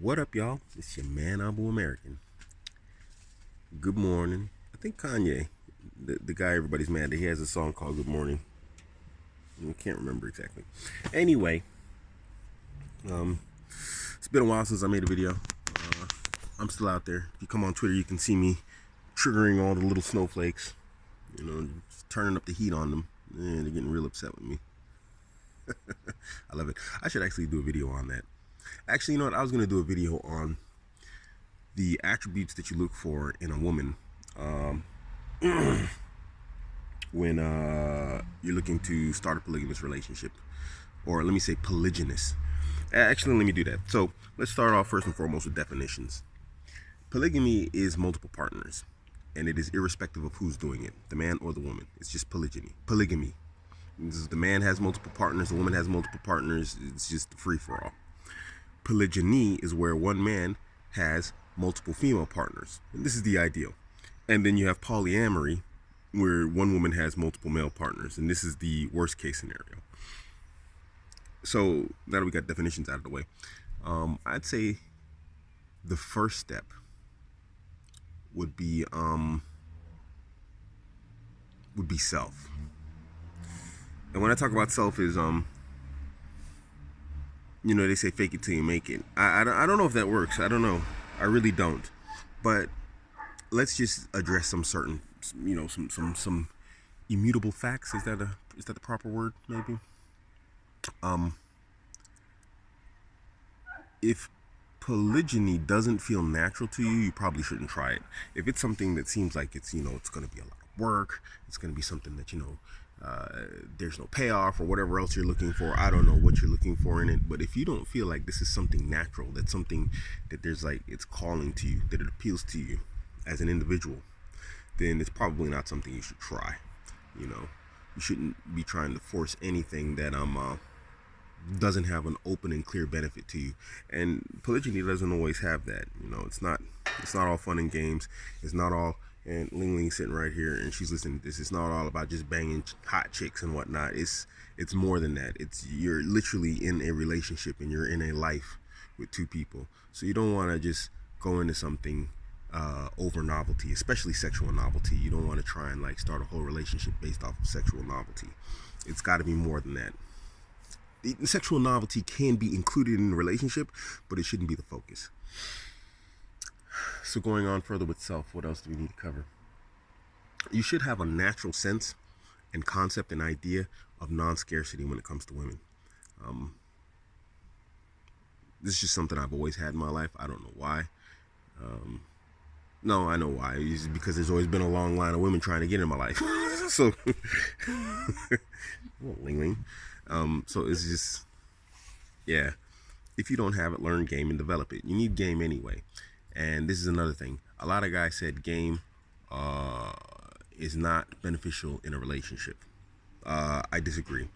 What up, y'all? It's your man, Abuamerican. Good morning. I think Kanye, the guy everybody's mad that he has a song called Good Morning. I can't remember exactly. Anyway, it's been a while since I made a video. I'm still out there. If you come on Twitter, you can see me triggering all the little snowflakes, just turning up the heat on them. And they're getting real upset with me. I love it. I should actually do a video on that. Actually, you know what? I was going to do a video on the attributes that you look for in a woman when you're looking to start a polygamous relationship, or let me say polygynous. Actually, let me do that. So let's start off first and foremost with definitions. Polygamy is multiple partners, and it is irrespective of who's doing it, the man or the woman. It's just polygamy. The man has multiple partners, the woman has multiple partners. It's just free for all. Polygyny is where one man has multiple female partners, and this is the ideal. And then you have polyamory, where one woman has multiple male partners, and this is the worst case scenario. So now that we got definitions out of the way, I'd say the first step would be self. And when I talk about self is they say fake it till you make it. I don't know if that works. I don't know. I really don't. But let's just address some certain, some immutable facts. Is that the proper word? Maybe. If polygyny doesn't feel natural to you, you probably shouldn't try it. If it's something that seems like it's it's going to be a lot of work, it's going to be something that there's no payoff or whatever else you're looking for. I don't know what you're looking for in it, but if you don't feel like this is something natural, that's something that it's calling to you, that it appeals to you as an individual, then it's probably not something you should try. You shouldn't be trying to force anything that doesn't have an open and clear benefit to you. And polygyny doesn't always have that. It's not all fun and games. It's not all, and Ling Ling sitting right here and she's listening to this. It's not all about just banging hot chicks and whatnot. It's more than that. You're literally in a relationship and you're in a life with two people. So you don't want to just go into something over novelty, especially sexual novelty. You don't want to try and start a whole relationship based off of sexual novelty. It's got to be more than that. The sexual novelty can be included in the relationship, but it shouldn't be the focus. So going on further with self, what else do we need to cover? You should have a natural sense and concept and idea of non-scarcity when it comes to women. This is just something I've always had in my life. I don't know why. No, I know why. It's because there's always been a long line of women trying to get in my life. So, well, Ling Ling. So it's just, yeah. If you don't have it, learn game and develop it. You need game anyway. And this is another thing. A lot of guys said game is not beneficial in a relationship. I disagree.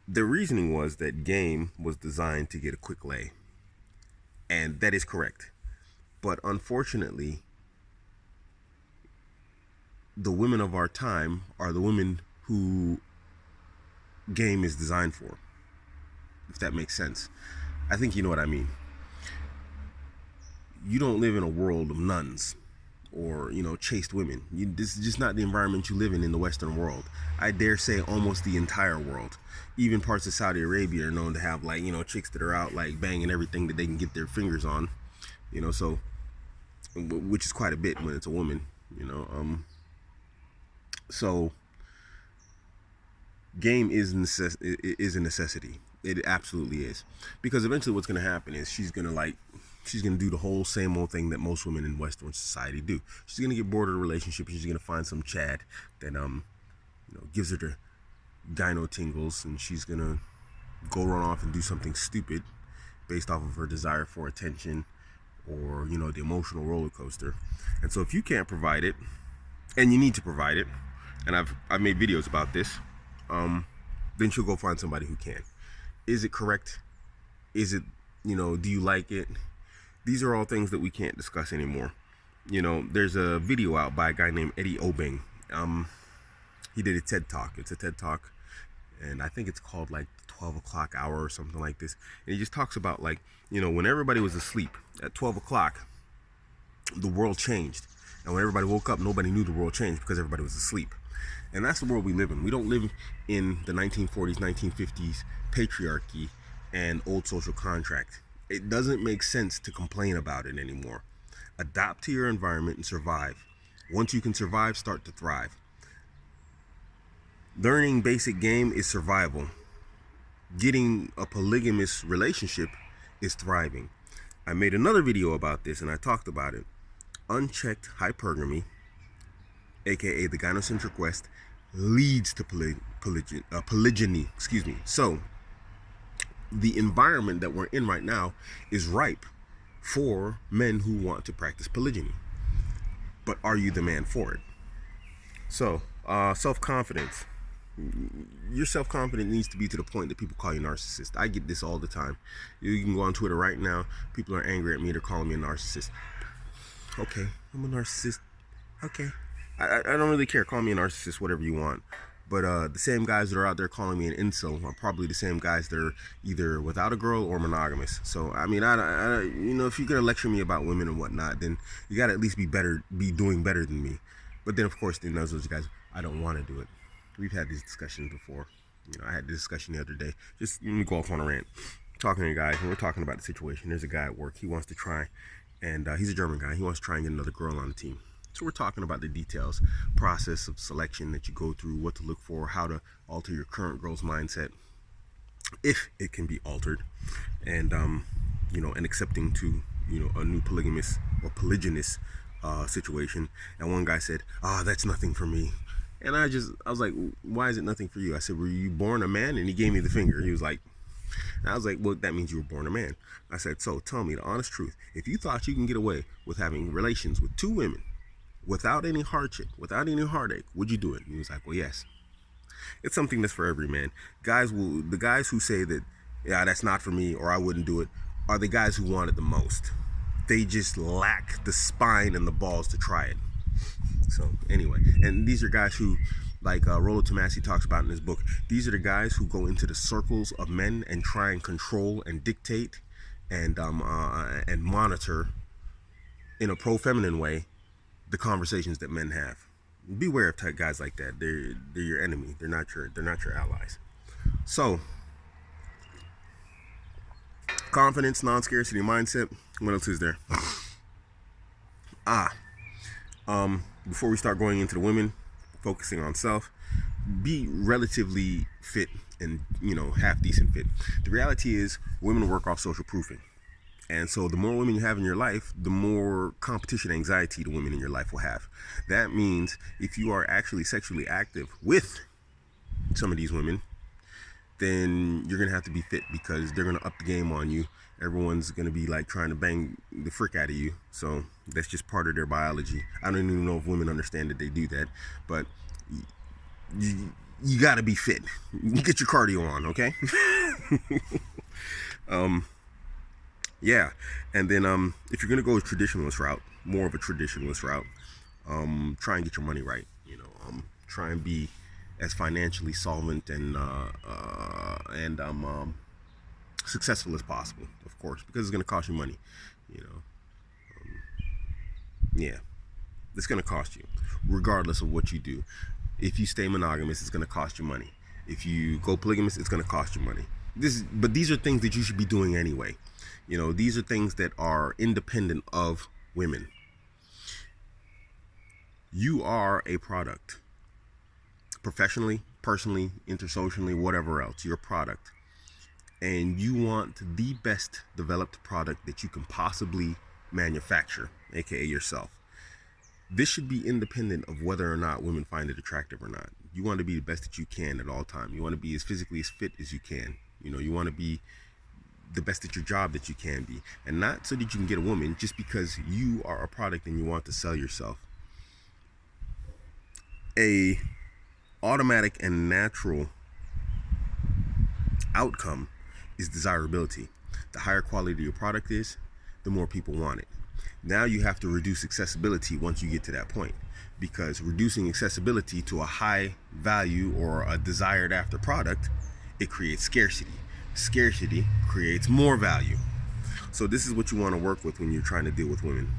The reasoning was that game was designed to get a quick lay. And that is correct. But unfortunately, the women of our time are the women who game is designed for, if that makes sense. I think you know what I mean. You don't live in a world of nuns or chaste women. This is just not the environment you live in the Western world. I dare say almost the entire world. Even parts of Saudi Arabia are known to have chicks that are out banging everything that they can get their fingers on, so, which is quite a bit when it's a woman. So game is a necessity. It absolutely is, because eventually what's going to happen is she's going to do the whole same old thing that most women in Western society do. She's going to get bored of the relationship. She's going to find some Chad that gives her the gyno tingles, and she's going to go run off and do something stupid based off of her desire for attention or the emotional roller coaster. And so if you can't provide it, and you need to provide it, and I've made videos about this, then she'll go find somebody who can. Is it correct? Is it, do you like it? These are all things that we can't discuss anymore. There's a video out by a guy named Eddie Obeng. He did a TED Talk. It's a TED Talk and I think it's called like 12 o'clock hour or something like this. And he just talks about, like, when everybody was asleep at 12 o'clock, the world changed. And when everybody woke up, nobody knew the world changed because everybody was asleep. And that's the world we live in. We don't live in the 1940s, 1950s patriarchy and old social contract. It doesn't make sense to complain about it anymore. Adapt to your environment and survive. Once you can survive, start to thrive. Learning basic game is survival. Getting a polygamous relationship is thriving. I made another video about this and I talked about it. Unchecked hypergamy, aka the gynocentric West, leads to polygyny. So the environment that we're in right now is ripe for men who want to practice polygyny. But are you the man for it? So self-confidence. Your self-confidence needs to be to the point that people call you narcissist. I get this all the time. You can go on Twitter right now. People are angry at me. They're calling me a narcissist. Okay, I'm a narcissist. Okay. I don't really care. Call me a narcissist, whatever you want. But the same guys that are out there calling me an incel are probably the same guys that are either without a girl or monogamous. So, I mean, if you're going to lecture me about women and whatnot, then you got to at least be doing better than me. But then, of course, then those guys, I don't want to do it. We've had these discussions before. I had this discussion the other day. Just let me go off on a rant. Talking to a guy, and we're talking about the situation. There's a guy at work. He wants to try, and he's a German guy. He wants to try and get another girl on the team. So we're talking about the details, process of selection that you go through, what to look for, how to alter your current girl's mindset, if it can be altered, and and accepting to a new polygamous or polygynous situation. And one guy said, that's nothing for me. And I was like, why is it nothing for you? I said, were you born a man? And he gave me the finger. He was like, and I was like, well, that means you were born a man. I said, so tell me the honest truth. If you thought you can get away with having relations with two women without any hardship, without any heartache, would you do it? And he was like, well, yes. It's something that's for every man. The guys who say that, yeah, that's not for me, or I wouldn't do it, are the guys who want it the most. They just lack the spine and the balls to try it. So anyway, and these are guys who, like Rollo Tomassi talks about in his book, these are the guys who go into the circles of men and try and control and dictate and monitor in a pro-feminine way the conversations that men have. Beware of guys like that. They're your enemy. They're not your allies. So, confidence, non-scarcity mindset. What else is there? Before we start going into the women, focusing on self, be relatively fit and half decent fit. The reality is women work off social proofing. And so the more women you have in your life, the more competition anxiety the women in your life will have. That means if you are actually sexually active with some of these women, then you're going to have to be fit because they're going to up the game on you. Everyone's going to be like trying to bang the frick out of you. So that's just part of their biology. I don't even know if women understand that they do that, but you got to be fit. You get your cardio on, okay? Yeah, and then if you're gonna go a traditionalist route, more of a traditionalist route, try and get your money right. Try and be as financially solvent and successful as possible, of course, because it's gonna cost you money. Yeah, it's gonna cost you, regardless of what you do. If you stay monogamous, it's gonna cost you money. If you go polygamous, it's gonna cost you money. But these are things that you should be doing anyway. These are things that are independent of women. You are a product. Professionally, personally, intersocially, whatever else, you're a product. And you want the best developed product that you can possibly manufacture, aka yourself. This should be independent of whether or not women find it attractive or not. You want to be the best that you can at all times. You want to be as physically as fit as you can. You want to be the best at your job that you can be, and not so that you can get a woman just because you are a product and you want to sell yourself. A automatic and natural outcome is desirability. The higher quality your product is, the more people want it. Now you have to reduce accessibility once you get to that point, because reducing accessibility to a high value or a desired after product, it creates scarcity. Scarcity creates more value. So this is what you want to work with when you're trying to deal with women.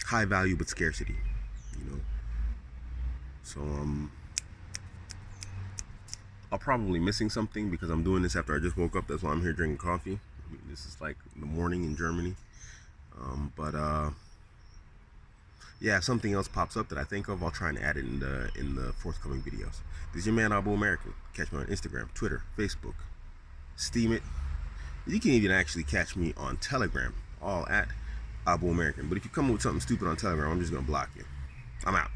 High value but scarcity, you know. So I'll probably missing something because I'm doing this after I just woke up. That's why I'm here drinking coffee. I mean, this is like the morning in Germany. But yeah, if something else pops up that I think of, I'll try and add it in the forthcoming videos. This is your man Abuamerican. Catch me on Instagram, Twitter, Facebook. Steam it. You can even actually catch me on Telegram, all at Abuamerican. But if you come up with something stupid on Telegram, I'm just gonna block you. I'm out.